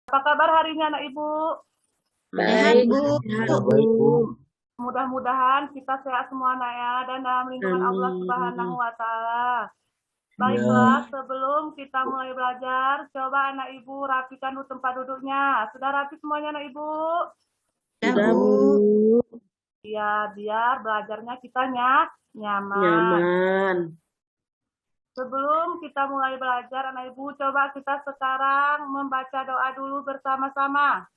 Apa kabar hari ini anak Ibu? Baik, Bu. Baik, Bu. Mudah-mudahan kita sehat semua anak ya, dan dalam lindungan Allah Subhanahu wa Ta'ala. Baiklah, sebelum kita mulai belajar, coba anak Ibu rapikan dulu tempat duduknya. Sudah rapi semuanya anak Ibu? Sudah, Bu. Ya, biar belajarnya kita nyaman. Nyaman. Sebelum kita mulai belajar, anak Ibu, coba kita sekarang membaca doa dulu bersama-sama.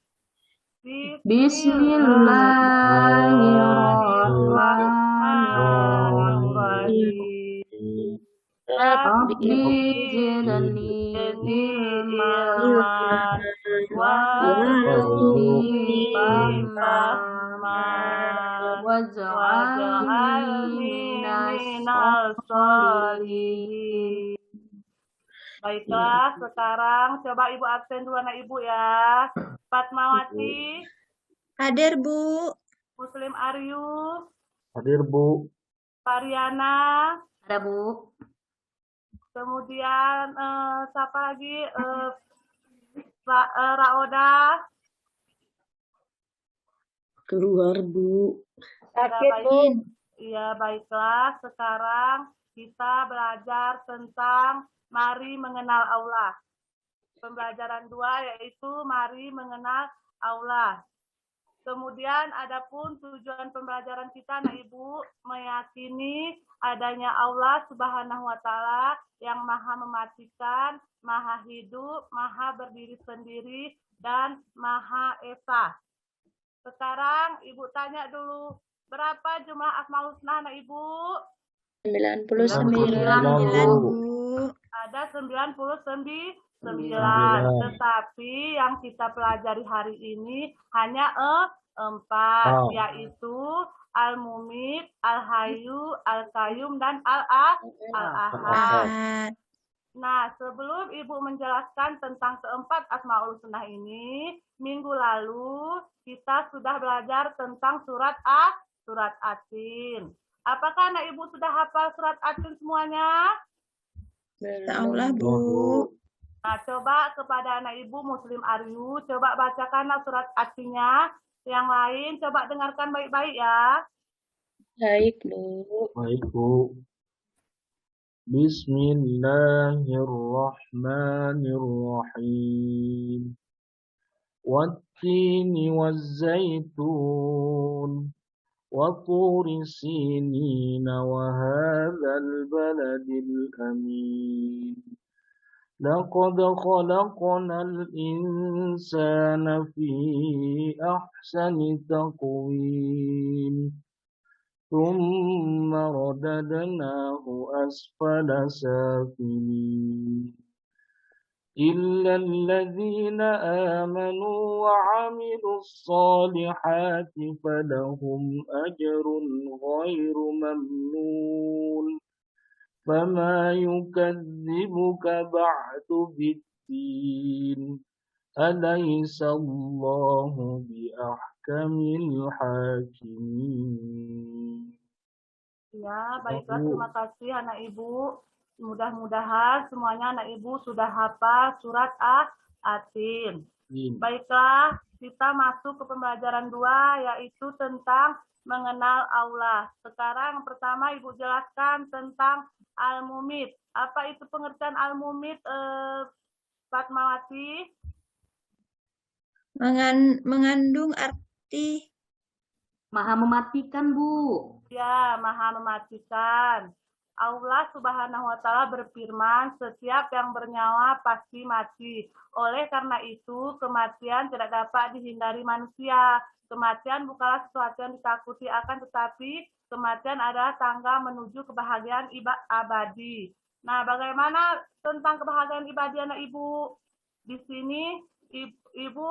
Bismillahirrahmanirrahim. Rabbi zidni ilman warzuqni fahman waj'alni minal sholihin. Baiklah, sekarang coba Ibu absen dulu anak Ibu ya. Fatmawati. Hadir, Bu. Muslim Aryu. Hadir, Bu. Pariana. Ada, Bu. Kemudian siapa lagi? Raoda. Keluar, Bu. Sakit, Bu. Iya, baiklah. Sekarang kita belajar tentang mari mengenal Allah. Pembelajaran 2 yaitu mari mengenal Allah. Kemudian adapun tujuan pembelajaran kita, anak Ibu, meyakini adanya Allah Subhanahu wa Ta'ala yang Maha mematikan, Maha hidup, Maha berdiri sendiri, dan Maha Esa. Sekarang Ibu tanya dulu, berapa jumlah Asmaul Husna, anak Ibu? 99, Bu. Ada 99. Tetapi yang kita pelajari hari ini hanya 4, yaitu Al-Mumit, Al-Hayyu, Al-Qayyum, dan Al-Ahad. Nah, sebelum Ibu menjelaskan tentang keempat Asmaul Husna ini, minggu lalu kita sudah belajar tentang surat Atin. Apakah anak Ibu sudah hafal surat Atin semuanya? Insyaallah, Bu. Nah, coba kepada anak Ibu Muslim Aryu, coba bacakanlah surat Atin-nya. Yang lain coba dengarkan baik-baik ya. Baik, Bu. Baik, Bu. Bismillahirrahmanirrahim. Wattini wazzaitun wa turi sinina wa hadzal baladil amin. لقد خلقنا الإنسان في أحسن تقويم ثم رددناه أسفل سافلين إلا الذين آمنوا وعملوا الصالحات فلهم أجر غير ممنون فما يكذبك بعد بالدين أليس الله بأحكم الحاكمين. Ya, baiklah, terima kasih anak Ibu. Mudah-mudahan semuanya anak Ibu sudah hafal surat Atin. Baiklah, kita masuk ke pembelajaran 2 yaitu tentang mengenal Allah. Sekarang pertama Ibu jelaskan tentang Al-Mumit. Apa itu pengertian Al-Mumit, Fatmawati? Mengandung arti Maha mematikan, Bu. Ya, Maha mematikan. Allah Subhanahu wa Ta'ala berfirman, setiap yang bernyawa pasti mati. Oleh karena itu, kematian tidak dapat dihindari manusia. Kematian bukanlah sesuatu yang ditakuti akan, tetapi kematian adalah tangga menuju kebahagiaan abadi. Nah, bagaimana tentang kebahagiaan abadi anak Ibu? Di sini Ibu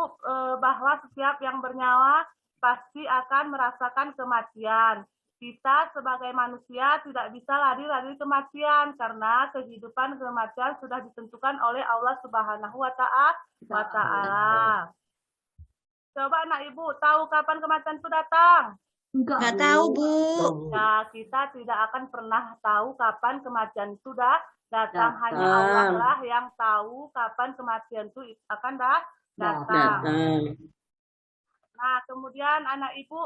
bahwa setiap yang bernyawa pasti akan merasakan kematian. Kita sebagai manusia tidak bisa lari-lari kematian karena kehidupan kematian sudah ditentukan oleh Allah Subhanahu wa Ta'ala. Coba anak Ibu, tahu kapan kematian itu datang? Enggak tahu, Bu. Ya, kita tidak akan pernah tahu kapan kematian itu Datang hanya Allah lah yang tahu kapan kematian itu akan datang. Nah, kemudian anak ibu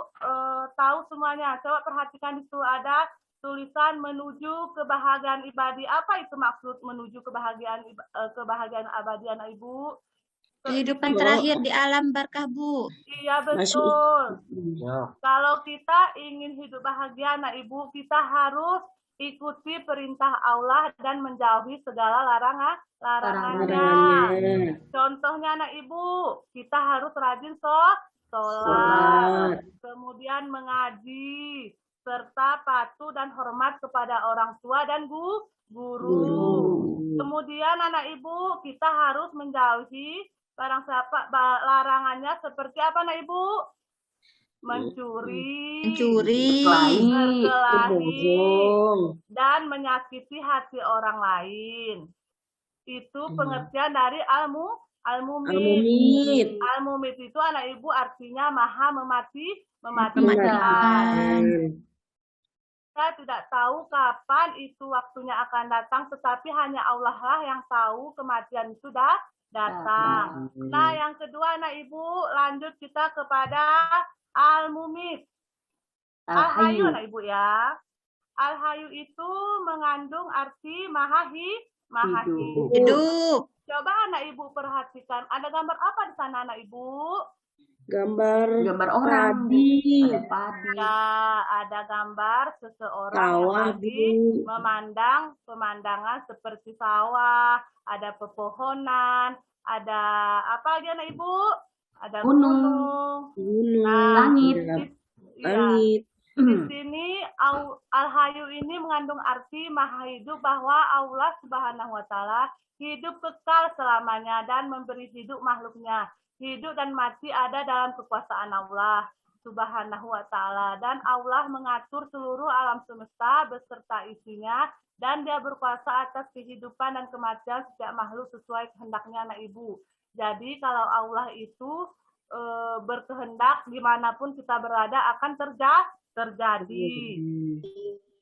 tahu semuanya. Coba perhatikan di situ ada tulisan menuju kebahagiaan ibadi. Apa itu maksud menuju kebahagiaan abadi anak ibu? Kehidupan terakhir di alam barkah, Bu. Iya, betul. Ya. Kalau kita ingin hidup bahagia anak ibu, kita harus ikuti perintah Allah dan menjauhi segala larangannya. Contohnya anak ibu, kita harus rajin sholat, kemudian mengaji, serta patuh dan hormat kepada orang tua dan guru. Kemudian anak ibu, kita harus menjauhi barang siapa larangannya seperti apa anak ibu? Mencuri, berkelahi, dan menyakiti hati orang lain. Itu pengertian dari al-mumit. Al-mumit itu anak ibu artinya maha mematikan. Kita tidak tahu kapan itu waktunya akan datang, tetapi hanya Allah lah yang tahu kematian itu datang. Nah, yang kedua anak ibu, lanjut kita kepada al-mumit. Al-hayu anak ibu ya. Al-hayu itu mengandung arti maha hidup. Coba anak ibu perhatikan, ada gambar apa di sana anak ibu? Gambar orang. Padi. Ya, ada gambar seseorang yang lagi memandang pemandangan seperti sawah, ada pepohonan, ada apa lagi anak ibu? Ada gunung, langit. Di sini al-hayu ini mengandung arti maha hidup, bahwa Allah Subhanahu wa taala hidup kekal selamanya dan memberi hidup makhluknya. Hidup dan mati ada dalam kekuasaan Allah Subhanahu wa taala, dan Allah mengatur seluruh alam semesta beserta isinya, dan Dia berkuasa atas kehidupan dan kematian setiap makhluk sesuai kehendaknya anak ibu. Jadi kalau Allah itu berkehendak, dimanapun kita berada akan terjadi.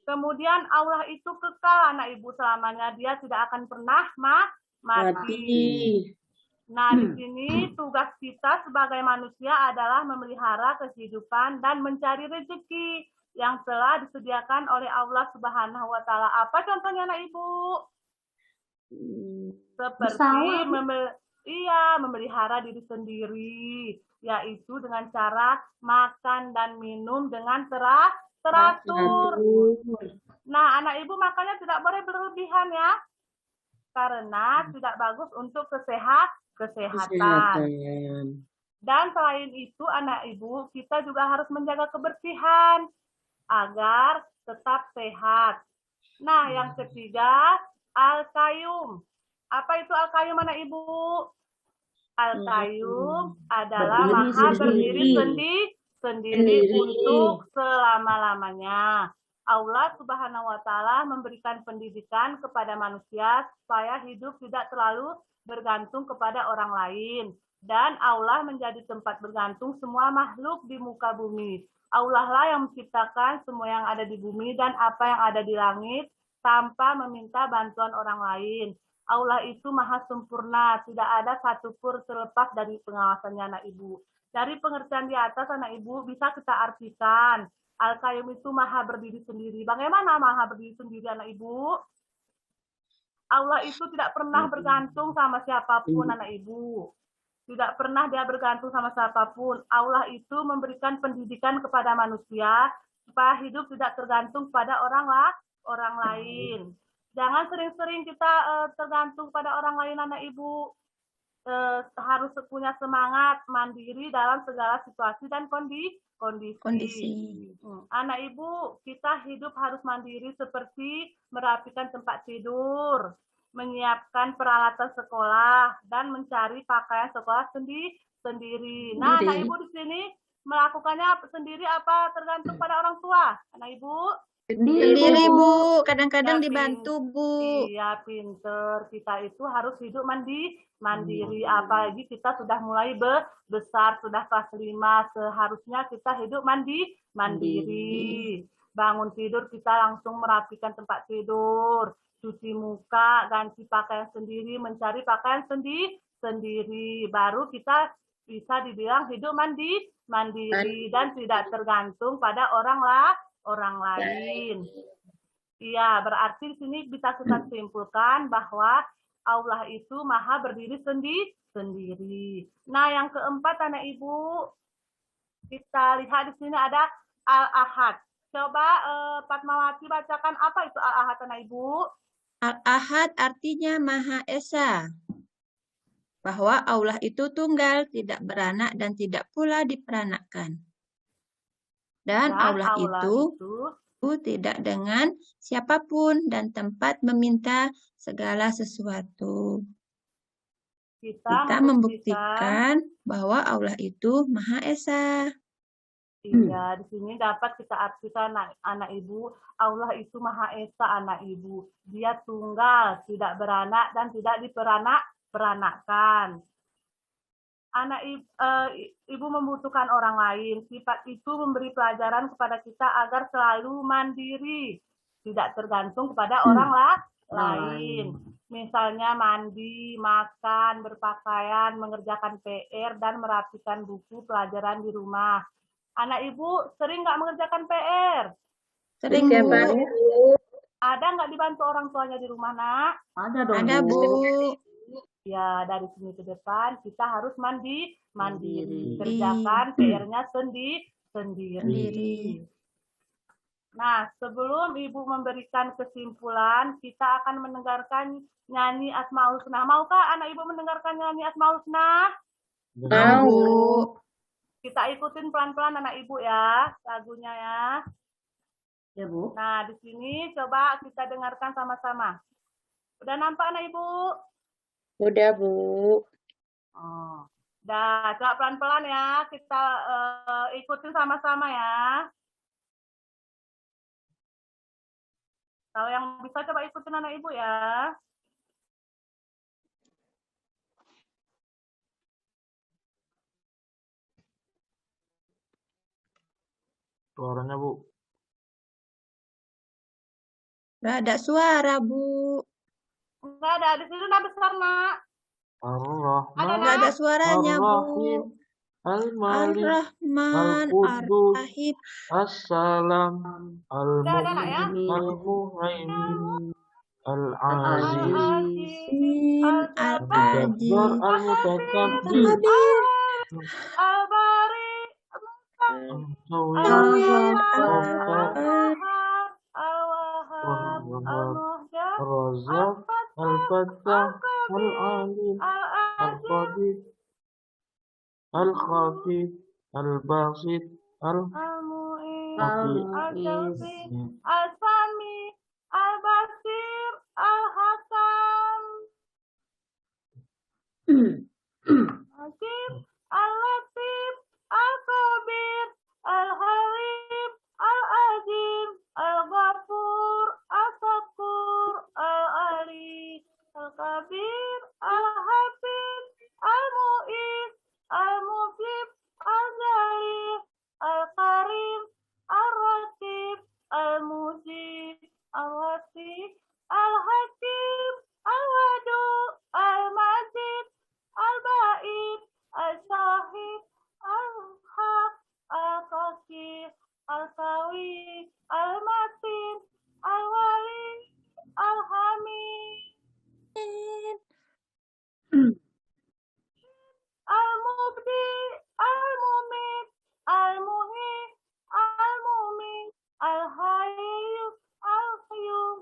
Kemudian Allah itu kekal anak ibu selamanya, Dia tidak akan pernah mati. Nah, di sini tugas kita sebagai manusia adalah memelihara kehidupan dan mencari rezeki yang telah disediakan oleh Allah Subhanahu wa taala. Apa contohnya anak ibu? Seperti memelihara diri sendiri, yaitu dengan cara makan dan minum dengan teratur. Nah, anak ibu makannya tidak boleh berlebihan ya, karena tidak bagus untuk kesehatan. Dan selain itu anak ibu, kita juga harus menjaga kebersihan agar tetap sehat. Nah, yang ketiga, al-qayyum. Apa itu al-qayyum anak ibu? Al-qayyum adalah maha berdiri sendiri untuk selama-lamanya. Allah Subhanahu wa taala memberikan pendidikan kepada manusia supaya hidup tidak terlalu bergantung kepada orang lain, dan Allah menjadi tempat bergantung semua makhluk di muka bumi. Allah lah yang menciptakan semua yang ada di bumi dan apa yang ada di langit tanpa meminta bantuan orang lain. Allah itu maha sempurna, tidak ada satupun terlepas dari pengawasannya anak ibu. Dari pengertian di atas anak ibu bisa kita artikan al-qayyum itu maha berdiri sendiri. Bagaimana maha berdiri sendiri anak ibu? Allah itu tidak pernah bergantung sama siapapun anak ibu. Tidak pernah Dia bergantung sama siapapun. Allah itu memberikan pendidikan kepada manusia supaya hidup tidak tergantung pada orang lain. Jangan sering-sering kita tergantung pada orang lain anak ibu. Harus punya semangat mandiri dalam segala situasi dan kondisi. Anak ibu, kita hidup harus mandiri seperti merapikan tempat tidur, menyiapkan peralatan sekolah, dan mencari pakaian sekolah sendiri. Nah, anak ibu di sini melakukannya sendiri apa tergantung pada orang tua? Anak ibu? Sendiri, Bu. Kadang-kadang dibantu, Bu. Iya, pinter. Kita itu harus hidup mandiri. Apalagi kita sudah mulai besar, sudah kelas 5. Seharusnya kita hidup mandiri. Bangun tidur kita langsung merapikan tempat tidur. cuci muka, ganti pakaian sendiri, mencari pakaian sendiri. Baru kita bisa dibilang hidup mandiri dan tidak tergantung pada orang lain. Iya, berarti di sini bisa kita simpulkan bahwa Allah itu maha berdiri sendiri. Nah, yang keempat anak ibu, kita lihat di sini ada Al-Ahad. Coba Fatmawati bacakan apa itu Al-Ahad anak ibu? Al-Ahad artinya Maha Esa. Bahwa Allah itu tunggal, tidak beranak dan tidak pula diperanakkan. Dan Allah itu tidak dengan siapapun dan tempat meminta segala sesuatu. Kita membuktikan bahwa Allah itu Maha Esa. Iya, di sini dapat kita artikan anak ibu, Allah itu Maha Esa anak ibu. Dia tunggal, tidak beranak dan tidak diperanakkan. Anak ibu membutuhkan orang lain. Sifat itu memberi pelajaran kepada kita agar selalu mandiri, tidak tergantung kepada orang lain. Misalnya mandi, makan, berpakaian, mengerjakan PR, dan merapikan buku pelajaran di rumah. Anak ibu sering nggak mengerjakan PR? Sering, Bu. Ada nggak dibantu orang tuanya di rumah, Nak? Ada dong, Ada, Bu. Ya, dari sini ke depan kita harus mandiri. Kerjakan PR-nya sendiri. Nah, sebelum Ibu memberikan kesimpulan, kita akan mendengarkan nyanyi Asmaul Husna. Maukah anak Ibu mendengarkan nyanyi Asmaul Husna? Mau. Kita ikutin pelan-pelan anak Ibu ya, lagunya ya. Ya, Bu. Nah, di sini coba kita dengarkan sama-sama. Udah nampak anak Ibu? Udah, Bu. Oh. Dah, coba pelan-pelan ya. Kita ikutin sama-sama ya. Kalau yang bisa coba ikutin anak ibu ya. Suaranya, Bu. Nggak ada suara, Bu. Enggak ada, di sini udah besar, Nak. Ar-Rahman, Nggak ada suaranya, Bu. Ar-Rahim, Al-Malik, Ar-Rahman, Al-Quddus, Ar-Rahim, Assalam, Udah ada, Nak ya? Al-Mu'min, Al-Muhaimin, Al-Aziz, Al-Aziz, Al-Jabbar, Al-Mutakabbir, Al-Bari, Al-Qawi, Al-Wahhab, Al-Muhjab, Ar-Razzaq, Al-Fattah, Al-Alim, Al-Qadir, Al-Khafid, Al-Basit, Al-Mu'in, Al-Hafiz. Al-Tawfiq, Al-Sami, Al-Basir, Al-Hakam, Al-Hakim, Al-Latif, Al-Khabir, Al-Halim, Al-Azim, Al-Ghafur, Al-Shakur, Al-Ali, Al-Kabir, Al-Hafiz, Al-Mu'in, Al-Mujib, Al-Jalil, Al-Karim, Al-Ratib, Al-Mujib, Al-Wasif, Al-Hakim, Al-Wadu, Al-Majid, Al-Ba'id, Al-Syahid, Al-Haq, Al-Qasir, Al-Qawi, Al-Matin, Al-Wali, Al-Hamid, Al-Mubdi, Al-Mumit, Al-Muhi, Al-Mumin, Al-Hayyu, Al-Qayyum,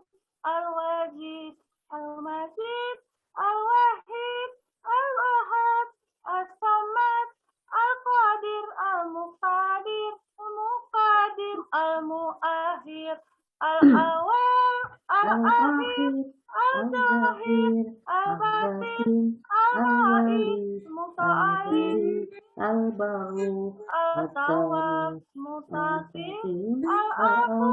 Al-Wajid, Al-Majid, Al-Wahid, Al-Ahad, Al-Samad, Al-Qadir, Al-Muqadir, Al-Muqadim, Al-Mu'akhir, Al-Awwal, Al-Akhir, Al-Zahir, Al-Batin, Al-Ghaib, Muta'alim, Al-Baru, Al-Tawwab, Mutaqim, Al-Afu,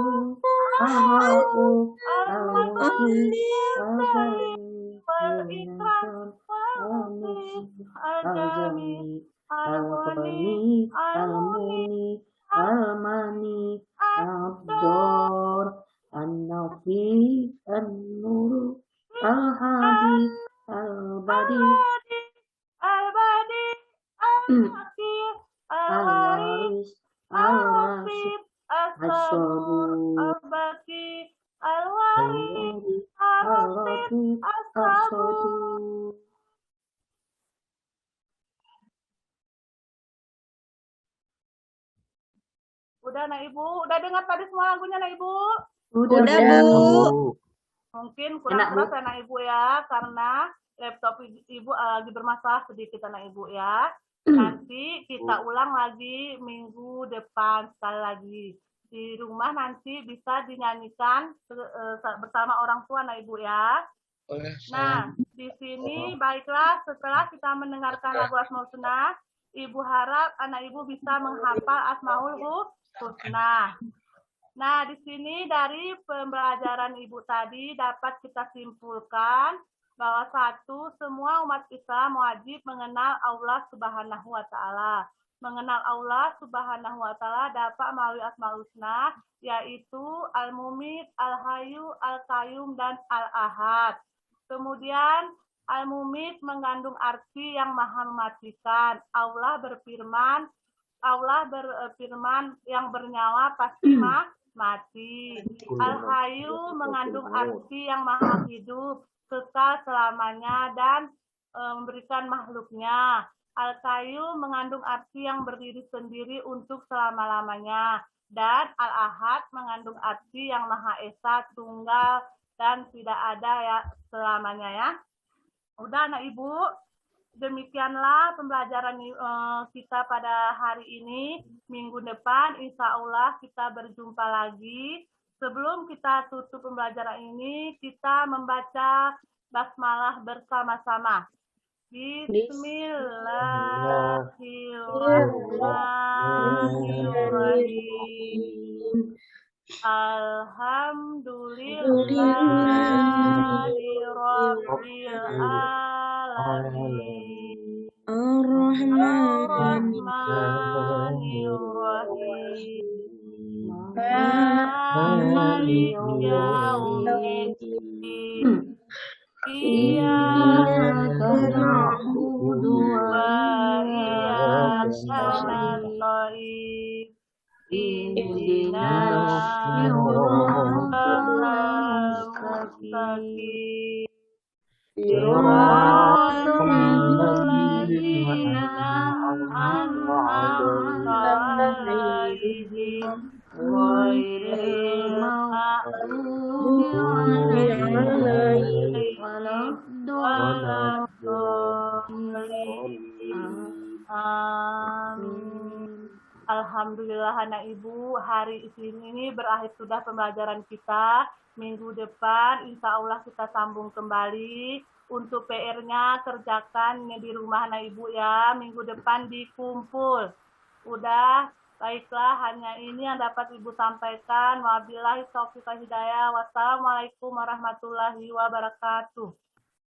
Al-Hafu, Al-Muqaddim, Al-Zalim, Wal-Ikram, Wal-Muqim, Al-Jamil, Al-Ghani, Al-Muni, Al-Mani, Al-Dor, An-Nafi, An-Nur, Al-Hakim, Al-Waris, Al-Waris, Al-Rasyid, Al-Rashid, As-Sabur, As-Sabur, Al-Baqi, Al-Wari, الوارث Ar-Rafiq, Ar-Rafiq, As-Sabur. As-Sabur. Udah, Nak Ibu? Udah dengar tadi semua lagunya, Nak Ibu? Udah, Udah, Bu. Bu. Bu. Mungkin Enak, kurang Bu. keras ya, Nak Ibu ya, karena laptop Ibu lagi bermasalah sedikit, Nak Ibu ya. Nanti kita ulang lagi minggu depan sekali lagi. Di rumah nanti bisa dinyanyikan bersama orang tua, Nak Ibu ya. Nah, di sini baiklah setelah kita mendengarkan lagu Asmaul Husna, Ibu harap anak Ibu bisa menghafal Asmaul Husna. Nah, di sini dari pembelajaran Ibu tadi dapat kita simpulkan bahwa satu, semua umat Islam wajib mengenal Allah Subhanahu wa Ta'ala. Mengenal Allah Subhanahu wa Ta'ala dapat melalui Asmaul Husna, yaitu Al-Mumit, Al-Hayyu, Al-Qayyum, dan Al-Ahad. Kemudian Al-Mumit mengandung arti yang maha mematikan. Allah berfirman yang bernyawa pasti mati. Al-Hayyu mengandung arti yang maha hidup, kekal selamanya dan memberikan makhluknya. Al-Qayyum mengandung arti yang berdiri sendiri untuk selama-lamanya. Dan Al-Ahad mengandung arti yang maha esa, tunggal, dan tidak ada ya selamanya ya. Udah, Anak Ibu, demikianlah pembelajaran kita pada hari ini. Minggu depan insya Allah kita berjumpa lagi. Sebelum kita tutup pembelajaran ini, kita membaca basmalah bersama-sama. Bismillahirrahmanirrahim. Alhamdulillahirabbil alamin. Ar-Rahmanir-Rahim. Maliki yaumiddin. Iyyaka na'budu wa iyyaka nasta'in. Ihdinas siratal mustaqim. Siratal ladzina an'amta 'alaihim ghairil maghdubi 'alaihim waladdallin. Amin. Alhamdulillah anak ibu, hari ini berakhir sudah pembelajaran kita. Minggu depan insya Allah kita sambung kembali. Untuk PR-nya kerjakan di rumah anak ibu ya. Minggu depan dikumpul. Udah, baiklah, hanya ini yang dapat ibu sampaikan. Wabillahi taufiq wal hidayah. Wassalamualaikum warahmatullahi wabarakatuh.